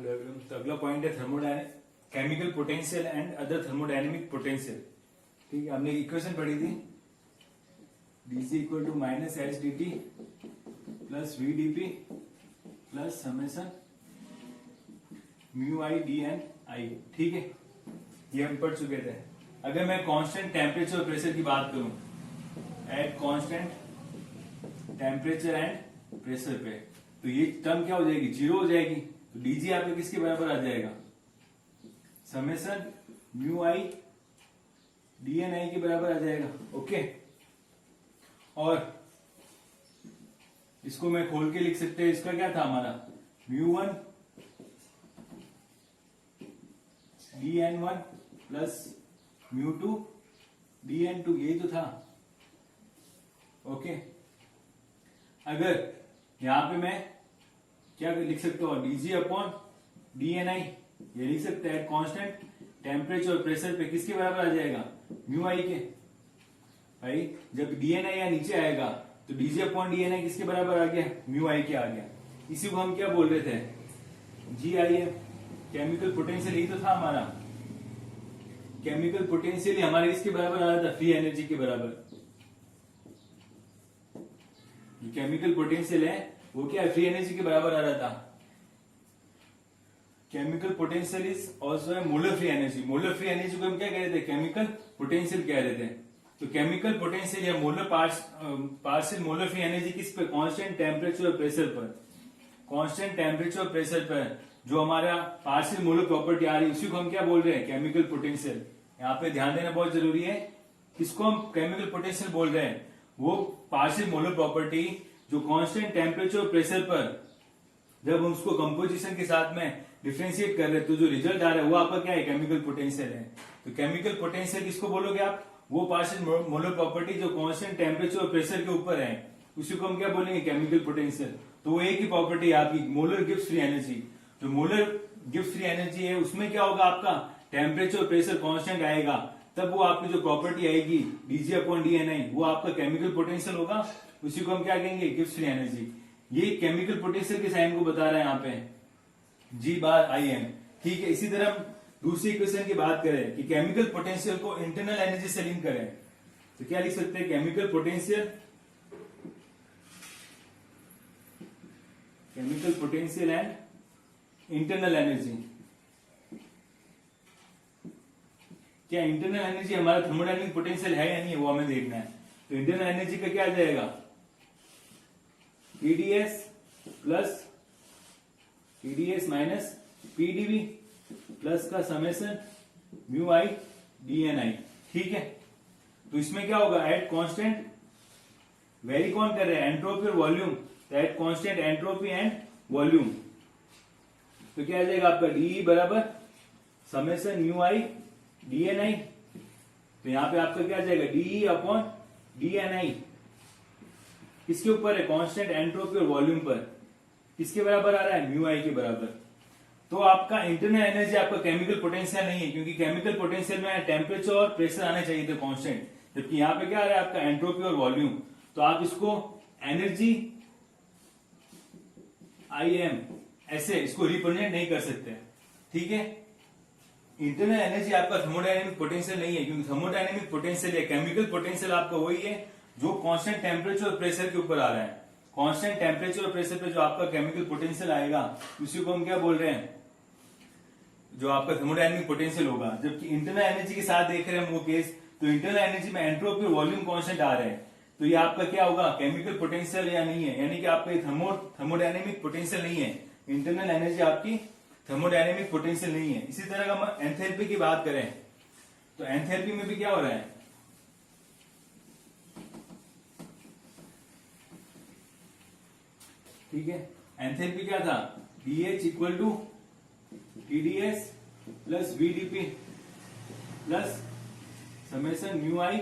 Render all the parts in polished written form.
तो अगला पॉइंट है thermodynamic chemical potential and other thermodynamic potential. ठीक है, हमने इक्वेशन पढ़ी थी dc equal to minus H D T plus V D P plus summation mu I D N I. ठीक है, ये हम पढ़ चुके थे। अगर मैं कांस्टेंट टेम्परेचर और प्रेशर की बात करूं, eight constant temperature and pressure पे, तो ये टर्म क्या हो जाएगी, जीरो हो जाएगी। तो डीजी आपके किसके बराबर आ जाएगा, summation mu I D N I के बराबर आ जाएगा। ओके, और इसको मैं खोल के लिख सकते हैं, इसका क्या था हमारा, mu one d n one plus mu two d n two, यही तो था। ओके, अगर यहां पे मैं क्या लिख सकता हूं, डीजी अपॉन डी एन आई, ये लिख सकते हैं कांस्टेंट टेम्परेचर और प्रेशर पे किसके बराबर आ जाएगा, म्यू आई के। भाई जब डी एन आई या नीचे आएगा तो DG upon D N I किसके बराबर आ गया, म्यू आई के आ गया। इसी को हम क्या बोल रहे थे, जी आई एम, केमिकल पोटेंशियल। यही तो था हमारा केमिकल पोटेंशियल, हमारे इसके बराबर आ रहा था, फ्री एनर्जी के बराबर। जो केमिकल पोटेंशियल है वो क्या है, फ्री एनर्जी के बराबर आ रहा था। केमिकल पोटेंशियल इज ऑल्सो है molar free energy. Molar free energy को हम क्या कह रहे थे, केमिकल पोटेंशियल कह रहे थे। तो केमिकल पोटेंशियल या molar partial molar free energy किस पे, कांस्टेंट टेम्परेचर और प्रेशर पर। कांस्टेंट टेम्परेचर और प्रेशर पर जो हमारा पार्शियल मोलर प्रॉपर्टी आ रही है, उसी को हम क्या बोल रहे हैं, केमिकल पोटेंशियल। यहाँ पे ध्यान देना बहुत जरूरी है, किसको हम केमिकल पोटेंशियल बोल रहे हैं, वो पार्शियल मोलर प्रॉपर्टी जो कांस्टेंट टेम्परेचर और प्रेशर पर जब हम उसको कंपोजिशन के साथ में डिफ्रेंशिएट कर रहे हैं, तो जो रिजल्ट आ रहा है वो आपका क्या है, केमिकल पोटेंशियल है। तो केमिकल पोटेंशियल किसको बोलोगे आप, वो पार्शियल मोलर प्रॉपर्टी जो कांस्टेंट टेम्परेचर और प्रेशर के ऊपर है, उसी को हम क्या बोलेंगे, केमिकल पोटेंशियल। तो वो एक ही प्रॉपर्टी है आपकी, मोलर गिव्स फ्री एनर्जी। जो मोलर गिव्स फ्री एनर्जी है उसमें क्या होगा, आपका टेम्परेचर और प्रेशर कांस्टेंट आएगा, तब वो आपकी जो प्रॉपर्टी आएगी डीजी अपॉन डी एन आई, वो आपका केमिकल पोटेंशियल होगा। उसी को हम क्या कहेंगे, गिव्स फ्री एनर्जी। ये केमिकल पोटेंशियल के साइन को बता रहा है यहाँ पे, जी बार आई एम। ठीक है, इसी तरह हम दूसरी इक्वेशन की बात करें कि केमिकल पोटेंशियल को इंटरनल एनर्जी से लिंक करें, तो क्या लिख सकते हैं, chemical potential, chemical potential and internal energy. क्या इंटरनल एनर्जी हमारा थर्मोडायनेमिक पोटेंशियल है या नहीं है, वो हमें देखना है। तो इंटरनल एनर्जी का क्या आ जाएगा, TDS plus TDS minus PDV plus का summation mu I D N I. ठीक है, तो इसमें क्या होगा, एट कांस्टेंट, वेरी कौन कर रहे हैं, एंट्रोपी और वॉल्यूम। तो at constant entropy and volume, तो क्या आ जाएगा आपका डीई बराबर summation mu I D N I. तो यहां पे आपका क्या आ जाएगा, DE upon D N I किसके ऊपर है, कांस्टेंट एंट्रोपी और वॉल्यूम पर, किसके बराबर आ रहा है, म्यू आई के बराबर। तो आपका इंटरनल एनर्जी आपका केमिकल पोटेंशियल नहीं है, क्योंकि केमिकल पोटेंशियल में टेम्परेचर और प्रेशर आने चाहिए थे कांस्टेंट, जबकि यहां पे क्या आ रहा है आपका एंट्रोपी और वॉल्यूम। तो आप इसको एनर्जी आई एम ऐसे इसको रिप्रेजेंट नहीं कर सकते। ठीक है, इंटरनल एनर्जी आपका थर्मोडायनेमिक पोटेंशियल नहीं है, क्योंकि थर्मोडायनेमिक पोटेंशियल या केमिकल पोटेंशियल आपका वही है जो कांस्टेंट टेम्परेचर और प्रेशर के ऊपर आ रहा है। कांस्टेंट टेम्परेचर और प्रेशर पे जो आपका केमिकल पोटेंशियल आएगा, उसी को हम क्या बोल रहे हैं, जो आपका थर्मोडायनेमिक पोटेंशियल होगा। जबकि इंटरनल एनर्जी के साथ देख रहे हैं हम वो केस, तो इंटरनल एनर्जी में एंट्रोपी और वॉल्यूम कांस्टेंट आ रहे हैं, तो ये आपका क्या होगा, केमिकल पोटेंशियल या नहीं है, यानी कि आपका थर्मोडायनेमिक पोटेंशियल नहीं है। इंटरनल एनर्जी आपकी थर्मोडायनेमिक पोटेंशियल नहीं है। इसी तरह का हम एंथैल्पी की बात करें, तो एंथैल्पी में भी क्या हो रहा है, ठीक है, एंथैल्पी क्या था, DH equal to TDS plus VDP plus summation mu I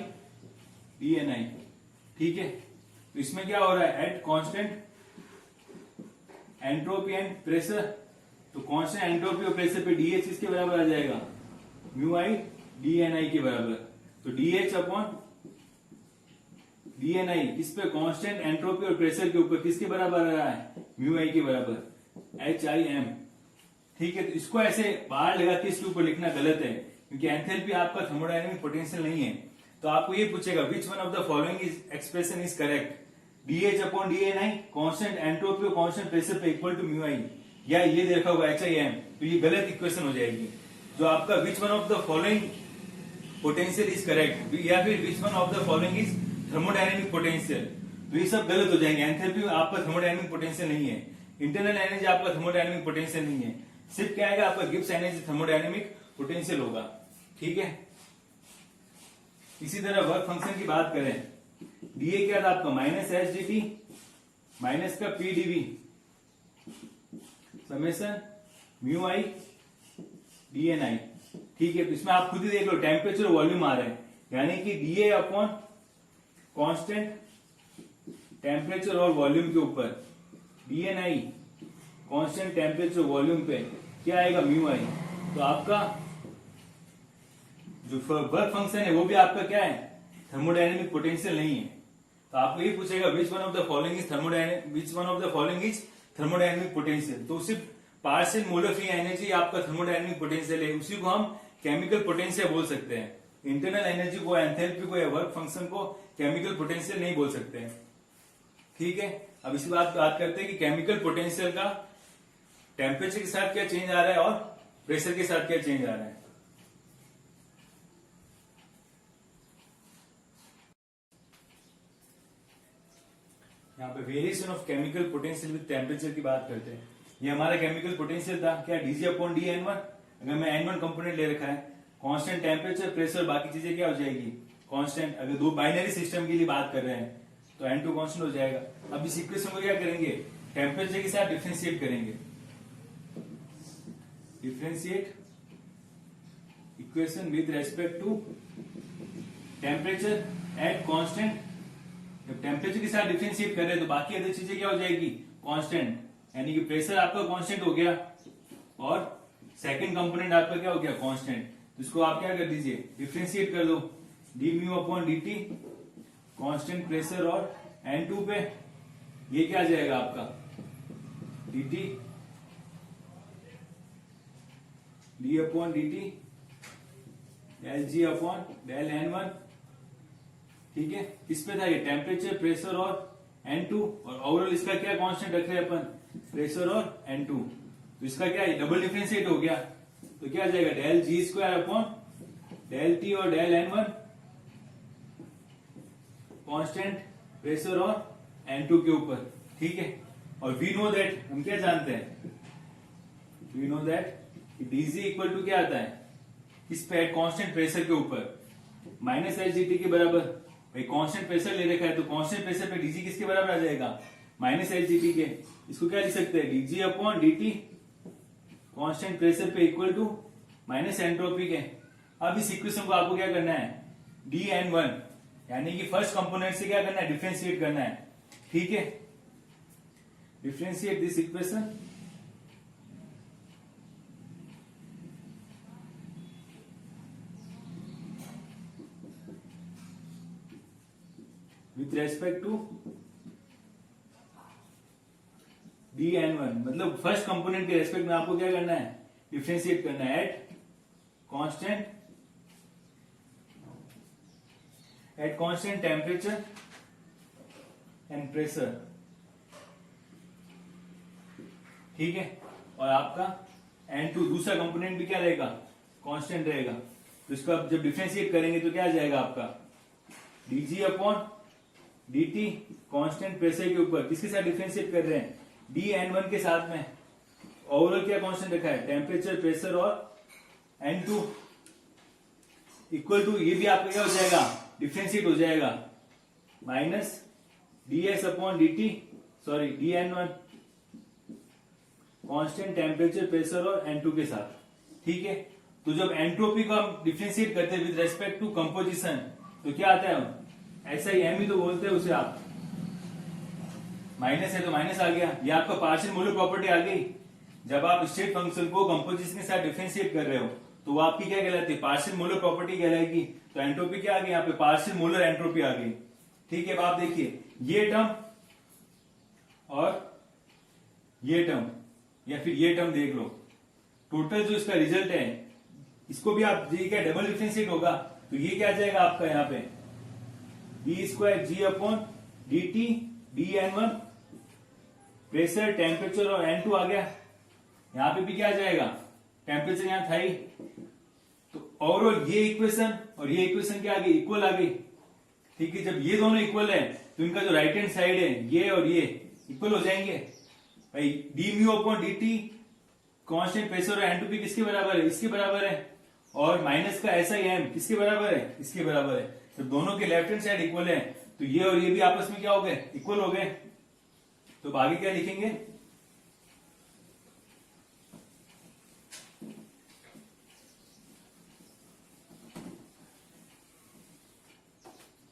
D N I. ठीक है, तो इसमें क्या हो रहा है, at constant entropy and pressure, तो कांस्टेंट एंट्रोपी और प्रेशर पे डीएच किसके बराबर आ जाएगा, mu I D N I के बराबर। तो DH upon D N I किस पे, कांस्टेंट एंट्रोपी और प्रेशर के ऊपर किसके बराबर आ रहा है, म्यू आई के बराबर, एच आई एम। ठीक है, तो इसको ऐसे बाहर लगा के इसके ऊपर लिखना गलत है, क्योंकि एंथैल्पी आपका थर्मोडायनेमिक पोटेंशियल नहीं है। तो आपको ये पूछेगा which one of the following is expression is correct, dh upon dni constant entropy और कांस्टेंट प्रेशर पे इक्वल टू म्यू आई, या ये देखा होगा HIM, तो ये गलत इक्वेशन हो जाएगी। जो आपका विच one of the following potential is correct, या फिर विच one of the following is thermodynamic potential, तो ये सब गलत हो जाएंगे। एंथैल्पी आपका थर्मोडायनेमिक पोटेंशियल नहीं है, इंटरनल एनर्जी आपका थर्मोडायनेमिक पोटेंशियल नहीं है, सिर्फ क्या आएगा आपका गिब्स एनर्जी थर्मोडायनेमिक पोटेंशियल होगा। ठीक है, इसी तरह वर्क फंक्शन की बात करें, डीए क्या था आपका minus H D T minus का P DV summation mu I D N I. ठीक है, तो इसमें आप खुद ही देख लो टेम्परेचर वॉल्यूम आ रहा है, यानी कि डीए अपॉन कांस्टेंट टेम्परेचर और वॉल्यूम के ऊपर डीएनआई कांस्टेंट टेम्परेचर वॉल्यूम पे क्या आएगा म्यू आई। तो आपका जो वर्क फंक्शन है वो भी आपका क्या है, थर्मोडायनेमिक पोटेंशियल नहीं है। तो आपको ये पूछेगा which one of the following is thermodynamic, which one of the following is thermodynamic potential, तो सिर्फ पार्शियल मोलर फ्री एनर्जी आपका थर्मोडायनेमिक पोटेंशियल है, उसी को हम केमिकल पोटेंशियल बोल सकते हैं। इंटरनल एनर्जी को, एंथैल्पी को या वर्क फंक्शन को केमिकल पोटेंशियल नहीं बोल सकते हैं। ठीक है, अब इसी बात करते हैं कि केमिकल पोटेंशियल का टेम्परेचर के साथ क्या चेंज आ रहा है और प्रेशर के साथ क्या चेंज आ रहा है। यहाँ पे variation of chemical potential with temperature की बात करते हैं। ये हमारा केमिकल पोटेंशियल था क्या, dg upon D n one. अगर मैं N1 कंपोनेंट ले रखा है, कांस्टेंट टेम्परेचर प्रेशर बाकी चीजें क्या हो जाएगी कांस्टेंट। अगर दो बाइनरी सिस्टम के लिए बात कर रहे हैं तो N2 कांस्टेंट हो जाएगा। अब इस इक्वेशन को क्या करेंगे, टेम्परेचर के साथ डिफरेंशिएट करेंगे, differentiate equation with respect to temperature at constant. जब टेम्परेचर के साथ डिफरेंशिएट कर रहे हैं तो बाकी अदर चीजें क्या हो जाएगी कांस्टेंट, यानी कि प्रेशर आपका कांस्टेंट हो गया और सेकंड कंपोनेंट आपका क्या हो गया कांस्टेंट। तो इसको आप क्या कर दीजिए, डिफरेंशिएट कर दो, D mu upon D T constant pressure और N2 पे ये क्या आ जाएगा आपका D T D upon D T del G upon del N1। ठीक है, इस पे था ये टेम्परेचर प्रेशर और N2, और ओवरऑल इसका क्या कांस्टेंट रख रहे हैं अपन, प्रेशर और N2। तो इसका क्या है डबल डिफरेंशिएट हो गया, तो क्या आ जाएगा डेल जी स्क्वायर अपॉन डेल टी और डेल N1 कांस्टेंट प्रेशर और N2 के ऊपर। ठीक है, और वी नो दैट, हम क्या जानते हैं, we know that dg equal to क्या आता है इस पे कांस्टेंट प्रेशर के ऊपर माइनस एच डी टी के बराबर। भाई कांस्टेंट प्रेशर ले रखा है तो कांस्टेंट प्रेशर पे डीजी किसके बराबर आ जाएगा, माइनस एच डी टी के। इसको क्या लिख सकते हैं, DG upon D T constant pressure पे इक्वल टू माइनस एंट्रोपी के। अब इस इक्वेशन को आपको क्या करना है, डी एन वन यानी कि फर्स्ट कंपोनेंट से क्या करना है, डिफरेंशिएट करना है। ठीक है, differentiate this equation with respect to d n one, मतलब फर्स्ट कंपोनेंट के रेस्पेक्ट में आपको क्या करना है, डिफरेंशिएट करना है at constant temperature and pressure. ठीक है, और आपका N2 दूसरा कंपोनेंट भी क्या रहेगा, कांस्टेंट रहेगा। तो इसको आप जब डिफरेंशिएट करेंगे तो क्या आ जाएगा आपका DG upon D T constant pressure के ऊपर किसके साथ डिफरेंशिएट कर रहे हैं, डी एन वन के साथ में। ओवरऑल क्या कांस्टेंट रखा है, टेम्परेचर प्रेशर और N2 इक्वल टू, ये भी आपका क्या हो जाएगा, डिफरेंशिएट हो जाएगा minus d s upon D t, sorry d n one constant temperature pressure और N2 के साथ। ठीक है, तो जब एंट्रोपी को हम डिफरेंशिएट करते हैं विद रेस्पेक्ट टू कंपोजिशन तो क्या आता है, ऐसा ही एम ही तो बोलते हैं उसे आप, माइनस है तो माइनस आ गया, ये आपका पार्शियल मोलर प्रॉपर्टी आ गई। जब आप स्टेट फंक्शन को कंपोजिशन के साथ डिफरेंशिएट कर रहे हो तो वो आपकी क्या कहलाती है, पार्शियल मोलर प्रॉपर्टी कहलाएगी। तो एंट्रोपी क्या आ गई यहाँ पे, पार्शियल मोलर एंट्रोपी आ गई। ठीक है, अब आप देखिए ये टर्म और ये टर्म या फिर ये टर्म देख लो, टोटल जो इसका रिजल्ट है, इसको भी आप जी क्या डबल डिफरेंशिएट होगा, तो ये क्या आ जाएगा आपका यहाँ पे B square G upon D T D N1 pressure, temperature और N2 आ गया। यहाँ पे भी क्या आ जाएगा, टेम्परेचर यहाँ था ही, तो ओवरऑल ये इक्वेशन और ये इक्वेशन क्या आ गई, इक्वल आ गई। ठीक है, जब ये दोनों इक्वल है तो इनका जो राइट हैंड साइड है ये और ये इक्वल हो जाएंगे भाई। D mu upon D T constant pressure और N2P किसके बराबर है, इसके बराबर है, और माइनस का SI किसके बराबर है, इसके बराबर है। जब दोनों के लेफ्ट हैंड साइड इक्वल है तो ये और ये भी आपस में क्या हो गए, इक्वल हो गए। तो अब आगे क्या लिखेंगे,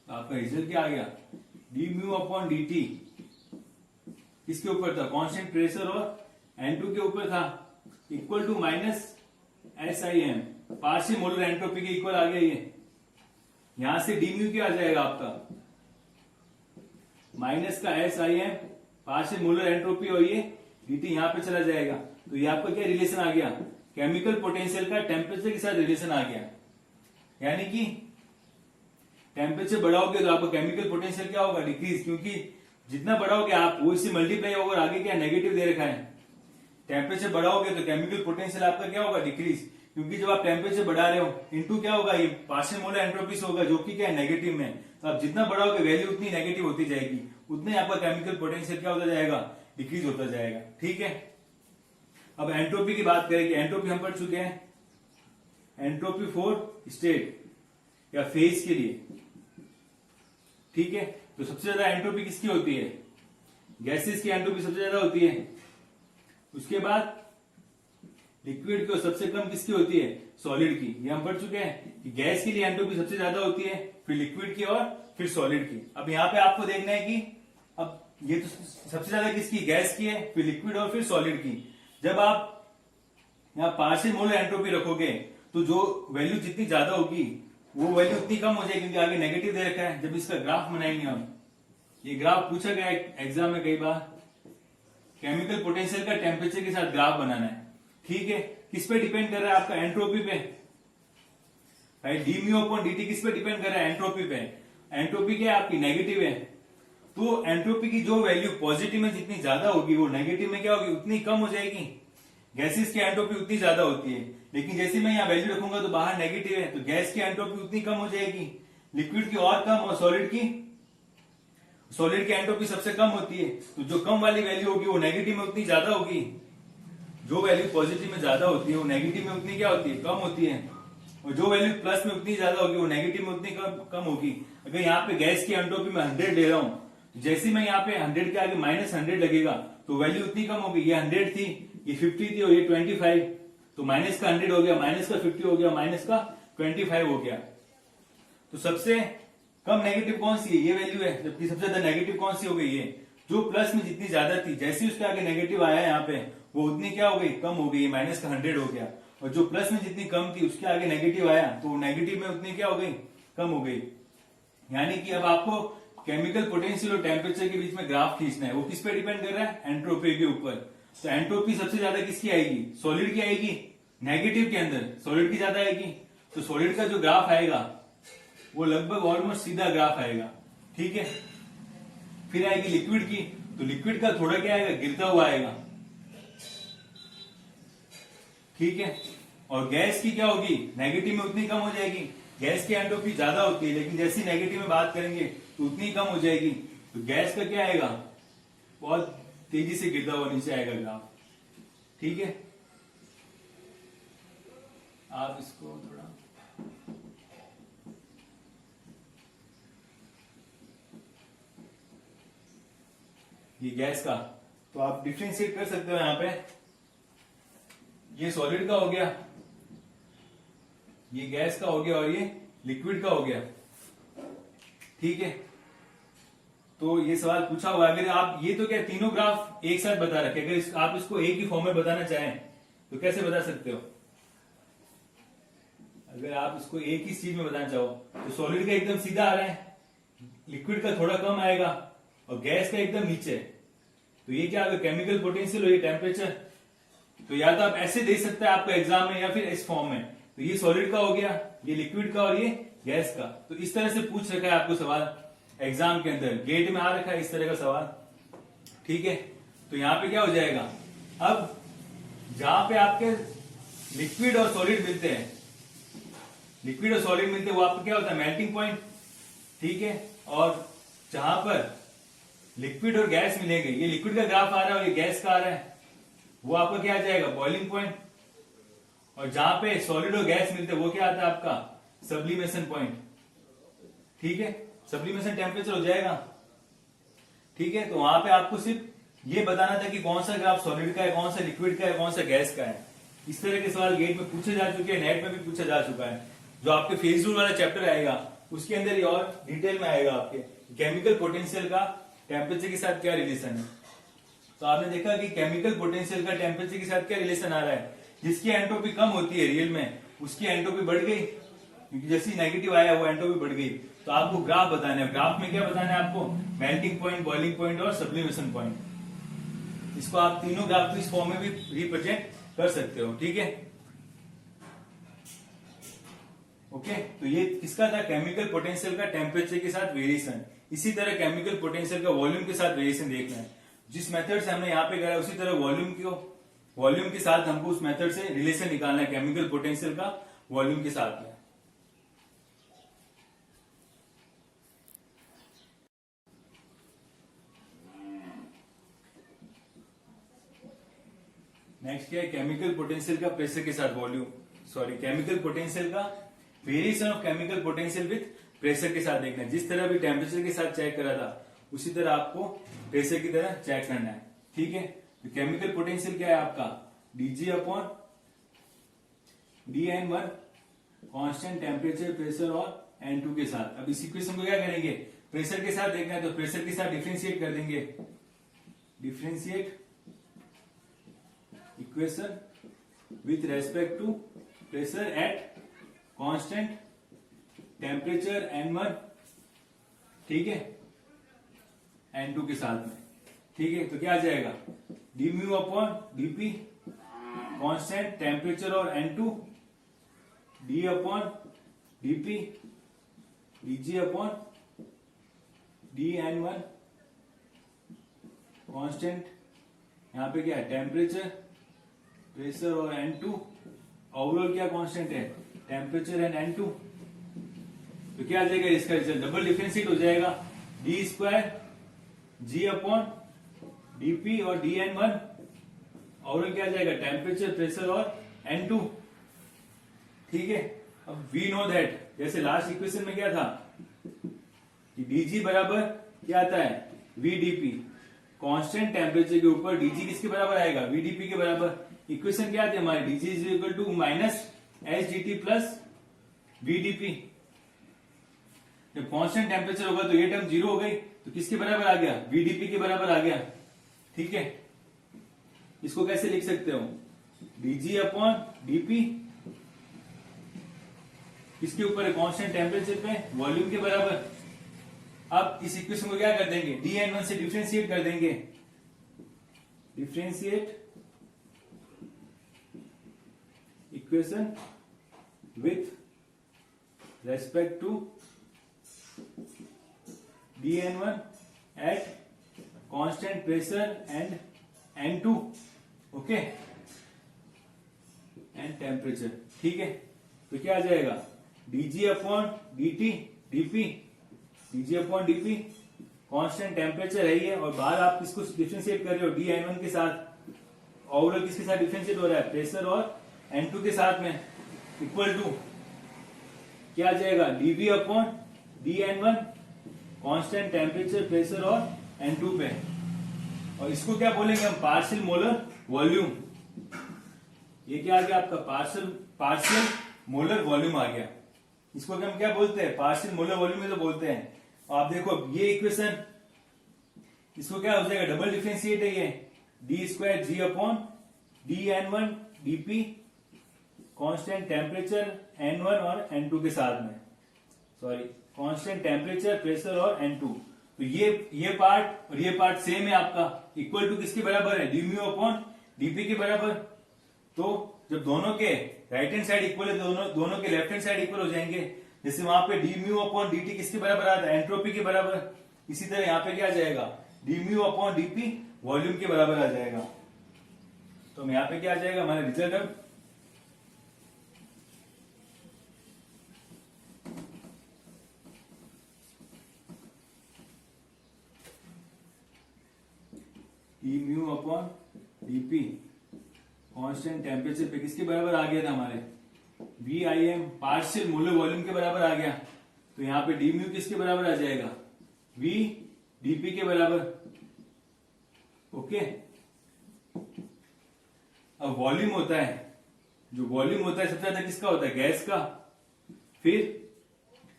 आपका रिजल्ट क्या आ गया, D mu upon D T किसके ऊपर था, कांस्टेंट प्रेशर और N2 के ऊपर था, equal to minus SIM partial molar entropy के इक्वल आ गया। ये यहां से डी म्यू क्या आ जाएगा आपका, माइनस का SIM पार्शियल मोलर एंट्रोपी और ये dt यहां पे चला जाएगा। तो ये आपका क्या रिलेशन आ गया, केमिकल पोटेंशियल का टेम्परेचर के साथ रिलेशन आ गया। यानी कि टेम्परेचर बढ़ाओगे तो आपका केमिकल पोटेंशियल क्या होगा, डिक्रीज, क्योंकि जितना बढ़ाओगे आप वो इससे मल्टीप्लाई होगा, और आगे क्या नेगेटिव दे रखा है। टेम्परेचर बढ़ाओगे तो केमिकल पोटेंशियल आपका क्या होगा, डिक्रीज, क्योंकि जब आप टेम्परेचर बढ़ा रहे हो इनटू क्या होगा, ये पार्शियल मोलर एंट्रोपी से होगा, जो कि क्या है, नेगेटिव में। तो आप जितना बढ़ाओगे वैल्यू उतनी नेगेटिव होती जाएगी, उतने आपका केमिकल पोटेंशियल क्या होता जाएगा, डिक्रीज होता जाएगा। ठीक है, अब एंट्रोपी की बात करेंगे। एंट्रोपी हम पढ़ चुके हैं, एंट्रोपी फॉर स्टेट या फेज के लिए। ठीक है, तो सबसे ज्यादा एंट्रोपी किसकी होती है, गैसेस की एंट्रोपी सबसे ज्यादा होती है। उसके बाद लिक्विड की, और सबसे कम किसकी होती है, सॉलिड की। ये हम पढ़ चुके हैं कि गैस के लिए एंट्रोपी सबसे ज्यादा होती है, फिर लिक्विड की और फिर सॉलिड की। अब यहाँ पे आपको देखना है कि अब ये तो सबसे ज्यादा किसकी, गैस की है, फिर लिक्विड और फिर सॉलिड की। जब आप यहाँ पार्शियल मोलर एंट्रोपी रखोगे तो जो वैल्यू जितनी ज्यादा होगी वो वैल्यू उतनी कम हो जाएगी, क्योंकि आगे नेगेटिव दे रखा है। जब इसका ग्राफ बनाएंगे हम, ये ग्राफ पूछा गया एग्जाम में कई बार, केमिकल पोटेंशियल का टेम्परेचर के साथ ग्राफ बनाना है। ठीक है, किस पे डिपेंड कर रहा है आपका, एंट्रोपी पे। भाई डी म्यू अपॉन dt किस पे डिपेंड कर रहा है, एंट्रोपी पे। एंट्रोपी क्या है आपकी, नेगेटिव है, तो एंट्रोपी की जो वैल्यू पॉजिटिव में जितनी ज्यादा होगी वो नेगेटिव में क्या होगी, उतनी कम हो जाएगी। गैसेस की एंट्रोपी उतनी ज्यादा होती है, लेकिन जैसे मैं यहाँ वैल्यू रखूंगा तो बाहर नेगेटिव है, तो गैस की एंट्रोपी उतनी कम हो जाएगी, लिक्विड की और कम, और सॉलिड की एंट्रोपी सबसे कम होती है। तो जो कम वाली वैल्यू होगी वो नेगेटिव में उतनी ज्यादा होगी, जो वैल्यू पॉजिटिव में ज्यादा होती है वो नेगेटिव में उतनी क्या होती है, कम होती है, और जो वैल्यू प्लस में उतनी ज्यादा होगी वो नेगेटिव में उतनी कम होगी। अगर यहाँ पे गैस की एंट्रोपी में 100 ले रहा हूं, जैसे मैं यहाँ पे 100 के आगे -100 लगेगा तो वैल्यू उतनी कम होगी। ये 100 थी, ये 50 थी और ये 25, तो माइनस का 100 हो गया, माइनस का 50 हो गया, माइनस का 25 हो गया। तो सबसे कम नेगेटिव कौन सी है, ये वैल्यू है, जबकि सबसे ज्यादा नेगेटिव कौन सी हो गई, ये जो प्लस में जितनी ज्यादा थी, जैसे उसके आगे नेगेटिव आया यहाँ पे वो उतनी क्या हो गई, कम हो गई, माइनस का 100 हो गया। और जो प्लस में जितनी कम थी उसके आगे नेगेटिव आया तो नेगेटिव में उतनी क्या हो गई, कम हो गई। यानी कि अब आपको केमिकल पोटेंशियल और टेम्परेचर के बीच में ग्राफ खींचना है, वो किस पे डिपेंड कर रहा है, एंट्रोपी के ऊपर। तो एंट्रोपी सबसे ज्यादा किसकी आएगी, सॉलिड की आएगी, नेगेटिव के अंदर सॉलिड की ज्यादा आएगी। तो सॉलिड का जो ग्राफ आएगा वो लगभग ऑलमोस्ट सीधा ग्राफ आएगा। ठीक है, फिर आएगी लिक्विड की, तो लिक्विड का थोड़ा क्या आएगा, गिरता हुआ आएगा। ठीक है, और गैस की क्या होगी, नेगेटिव में उतनी कम हो जाएगी। गैस की एंट्रोपी ज्यादा होती है, लेकिन जैसी नेगेटिव में बात करेंगे तो उतनी कम हो जाएगी। तो गैस का क्या आएगा, बहुत तेजी से गिरता हुआ नीचे आएगा ग्राफ। ठीक है, आप इसको थोड़ा ये गैस का, तो आप डिफरेंशिएट कर सकते हो। यहाँ पे ये सॉलिड का हो गया, ये गैस का हो गया, और ये लिक्विड का हो गया। ठीक है, तो ये सवाल पूछा हुआ, अगर आप ये तो क्या तीनों ग्राफ एक साथ बता रखे, अगर आप इसको एक ही फॉर्म में बताना चाहें तो कैसे बता सकते हो। अगर आप इसको एक ही चीज में बताना चाहो तो सॉलिड का एकदम सीधा आ रहा है, लिक्विड का थोड़ा कम आएगा, और गैस का एकदम नीचे। तो ये क्या, केमिकल पोटेंशियल और ये टेम्परेचर, तो या तो आप ऐसे दे सकते हैं आपको एग्जाम में, या फिर इस फॉर्म में। तो ये सॉलिड का हो गया, ये लिक्विड का, और ये गैस का। तो इस तरह से पूछ रखा है आपको सवाल एग्जाम के अंदर, गेट में आ रखा है इस तरह का सवाल। ठीक है, तो यहाँ पे क्या हो जाएगा, अब जहां पे आपके लिक्विड और सॉलिड मिलते हैं, लिक्विड और सॉलिड मिलते हैं, वो आपका क्या होता है, मेल्टिंग पॉइंट। ठीक है, और जहां पर लिक्विड और गैस मिलेंगे, ये लिक्विड का ग्राफ आ रहा है और ये गैस का आ रहा है, वो आपका क्या आ जाएगा, बॉइलिंग पॉइंट। और जहां पे सॉलिड और गैस मिलते हैं वो क्या आता है आपका, सब्लिमेशन पॉइंट। ठीक है, सब्लिमेशन टेम्परेचर हो जाएगा। ठीक है, तो वहां पे आपको सिर्फ ये बताना था कि कौन सा ग्राफ सॉलिड का है, कौन सा लिक्विड का है, कौन सा गैस का है। इस तरह के सवाल गेट में पूछे जा चुके हैं, नेट में भी पूछा जा चुका है। जो आपके फेज रूल वाला चैप्टर आएगा उसके अंदर ये और डिटेल में आएगा आपके केमिकल पोटेंशियल का टेम्परेचर के साथ क्या रिलेशन है। तो आपने देखा कि केमिकल पोटेंशियल का टेम्परेचर के साथ क्या रिलेशन आ रहा है, जिसकी एंट्रोपी कम होती है रियल में, उसकी एंट्रोपी बढ़ गई, क्योंकि जैसी नेगेटिव आया वो एंट्रोपी बढ़ गई। तो आपको ग्राफ बताना है, ग्राफ में क्या बताना है आपको, मेल्टिंग पॉइंट, बॉइलिंग पॉइंट और सब्लिमेशन पॉइंट। इसको आप तीनों ग्राफ को इस फॉर्म में भी रिप्रेजेंट कर सकते हो। ठीक है, ओके। तो ये किसका था, केमिकल पोटेंशियल का टेम्परेचर के साथ वेरिएशन। इसी तरह केमिकल पोटेंशियल का वॉल्यूम के साथ वेरिएशन देखना है। जिस मेथड से हमने यहाँ पे करा उसी तरह वॉल्यूम के साथ हमको उस मेथड से रिलेशन निकालना है केमिकल पोटेंशियल का वॉल्यूम के साथ में। नेक्स्ट क्या है, केमिकल पोटेंशियल का प्रेशर के साथ वॉल्यूम, केमिकल पोटेंशियल का variation of chemical potential with pressure के साथ देखना है। जिस तरह भी टेम्परेचर के साथ चेक करा था उसी तरह आपको प्रेशर की तरह चेक करना है। ठीक है, तो केमिकल पोटेंशियल क्या है आपका, dg upon dN1 constant temperature, pressure और N2 के साथ। अब इस इक्वेशन को क्या करेंगे, प्रेशर के साथ देखना है तो प्रेशर के साथ डिफरेंशिएट कर देंगे, differentiate equation with respect to pressure at constant temperature N1, ठीक है, N2 के साथ में। ठीक है, तो क्या आ जाएगा, D mu upon d p constant temperature और N2, D upon DP DG upon dN1 constant, यहां पे क्या है, टेम्परेचर, प्रेशर और N2, ओवरऑल क्या कांस्टेंट है, टेम्परेचर एंड N2। तो क्या आ जाएगा इसका रिजल्ट, डबल डिफरेंशिएट हो जाएगा, D square G upon DP और dN1, ओवरऑल क्या आ जाएगा, टेम्परेचर, प्रेशर और N2। ठीक है, अब वी नो दैट, जैसे लास्ट इक्वेशन में क्या था कि dg बराबर क्या आता है, vdp, कांस्टेंट टेम्परेचर के ऊपर dg किसके बराबर आएगा, vdp के बराबर। इक्वेशन क्या आती है हमारी, dg is equal to minus HDT plus vdp। जब कांस्टेंट टेम्परेचर होगा तो ये टर्म जीरो हो गई, तो किसके बराबर आ गया, vdp के बराबर आ गया। ठीक है, इसको कैसे लिख सकते हो, dg अपॉन dp किसके ऊपर है, कांस्टेंट टेम्परेचर पे, वॉल्यूम के बराबर। अब इस इक्वेशन को क्या कर देंगे, dN1 से डिफरेंशिएट कर देंगे, differentiate equation with respect to dN1 at constant pressure and N2, okay, and temperature. ठीक है, तो क्या आ जाएगा, dg upon dt dp, dg upon dp constant temperature है ये, और बाहर आप किसको डिफरेंशिएट कर रहे हो, dN1 के साथ, ओवरऑल किसके साथ डिफरेंशिएट हो रहा है, प्रेशर और N2 के साथ में, इक्वल टू क्या आ जाएगा, dv upon dN1 constant temperature, pressure और N2 पे, और इसको क्या बोलेंगे हम, पार्शियल मोलर वॉल्यूम। ये क्या आ गया आपका, पार्शियल मोलर वॉल्यूम आ गया। इसको हम क्या बोलते हैं, पार्शियल मोलर वॉल्यूम में तो बोलते हैं। आप देखो ये इक्वेशन, इसको क्या हो जाएगा, डबल डिफरेंशिएट है ये, D square G upon dN1 dp constant temperature N1 और N2 के साथ में, कांस्टेंट टेम्परेचर, प्रेशर और N2। तो ये पार्ट और ये पार्ट सेम है आपका, इक्वल टू किसके बराबर है, डी म्यू अपॉन डीपी के बराबर। तो जब दोनों के राइट हैंड साइड इक्वल है, दोनों के लेफ्ट हैंड साइड इक्वल हो जाएंगे। जैसे वहां पे D mu upon D T किसके बराबर आता है, एंट्रोपी के बराबर। इसी तरह यहाँ पे क्या आ जाएगा, D mu upon DP volume के बराबर आ जाएगा। तो यहाँ पे क्या आ जाएगा हमारा रिजल्ट अब, d mu upon d p constant temperature पे किसके बराबर आ गया था हमारे, V I M partial molar volume के बराबर आ गया। तो यहाँ पे डी म्यू किसके बराबर आ जाएगा, वी डीपी के बराबर। ओके, अब वॉल्यूम होता है, जो वॉल्यूम होता है सबसे ज्यादा किसका होता है, गैस का, फिर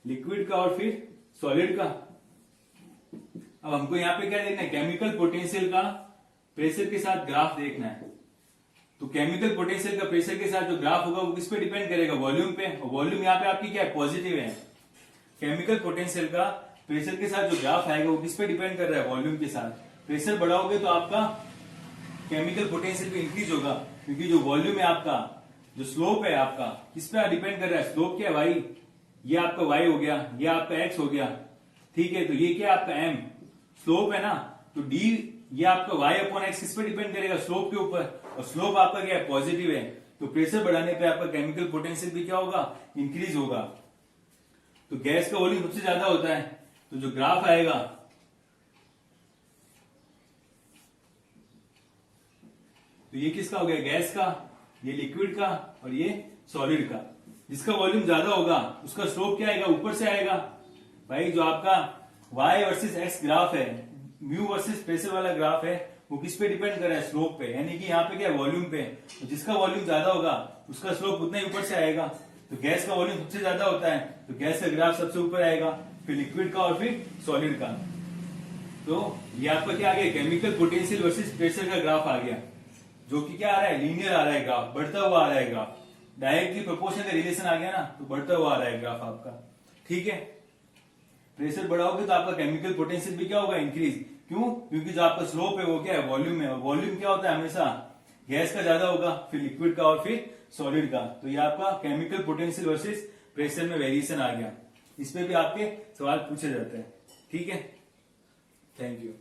लिक्विड का और फिर सॉलिड का। अब हमको यहाँ पे क्या देखना है, केमिकल पोटेंशियल का प्रेशर के साथ ग्राफ देखना है। तो केमिकल पोटेंशियल का प्रेशर के साथ जो ग्राफ होगा वो किस पे डिपेंड करेगा, वॉल्यूम पे। और वॉल्यूम यहाँ पे आपकी क्या है, पॉजिटिव है। केमिकल पोटेंशियल का प्रेशर के साथ जो ग्राफ आएगा वो किस पे डिपेंड कर रहा है, वॉल्यूम के साथ। प्रेशर बढ़ाओगे तो आपका केमिकल पोटेंशियल भी इंक्रीज होगा, क्योंकि जो वॉल्यूम है आपका, जो स्लोप है आपका, किस पे डिपेंड कर रहा है, स्लोप क्या है वाई, ये आपका वाई हो गया, ये आपका एक्स हो गया, ठीक है। तो ये क्या है आपका एम, स्लोप है ना। तो डी ये आपका वाई अपॉन एक्स किस पे डिपेंड करेगा, स्लोप के ऊपर, और स्लोप आपका क्या है, पॉजिटिव है। तो प्रेशर बढ़ाने पे आपका केमिकल पोटेंशियल भी क्या होगा, इंक्रीज होगा। तो गैस का वॉल्यूम सबसे ज्यादा होता है, तो जो ग्राफ आएगा, तो ये किसका हो गया, गैस का, ये लिक्विड का और ये सॉलिड का। जिसका वॉल्यूम ज्यादा होगा उसका स्लोप क्या आएगा, ऊपर से आएगा। भाई जो आपका y वर्सेस x ग्राफ है, म्यू वर्सेस प्रेशर वाला ग्राफ है, वो किस पे डिपेंड कर रहा है, स्लोप पे, यानी कि यहाँ पे क्या है, वॉल्यूम पे। तो जिसका वॉल्यूम ज्यादा होगा उसका स्लोप उतना ही ऊपर से आएगा। तो गैस का वॉल्यूम सबसे ज्यादा होता है, तो गैस का ग्राफ सबसे ऊपर आएगा, फिर लिक्विड का और फिर सॉलिड का। तो ये आपका क्या आ गया, केमिकल पोटेंशियल वर्सेस प्रेशर का ग्राफ आ गया, जो कि क्या आ रहा है, लीनियर आ रहा है ग्राफ, बढ़ता हुआ आ रहा है ग्राफ। डायरेक्टली प्रोपोर्शनल का रिलेशन आ गया ना, तो बढ़ता हुआ आ रहा है ग्राफ आपका, ठीक है। प्रेशर बढ़ाओगे तो आपका केमिकल पोटेंशियल भी क्या होगा, इंक्रीज। क्यों, क्योंकि जो आपका स्लोप है वो क्या है, वॉल्यूम है। वॉल्यूम क्या होता है, हमेशा गैस का ज्यादा होगा, फिर लिक्विड का और फिर सॉलिड का। तो ये आपका केमिकल पोटेंशियल वर्सेस प्रेशर में वेरिएशन आ गया। इस पे भी आपके सवाल पूछे जाते हैं, ठीक है। Thank you.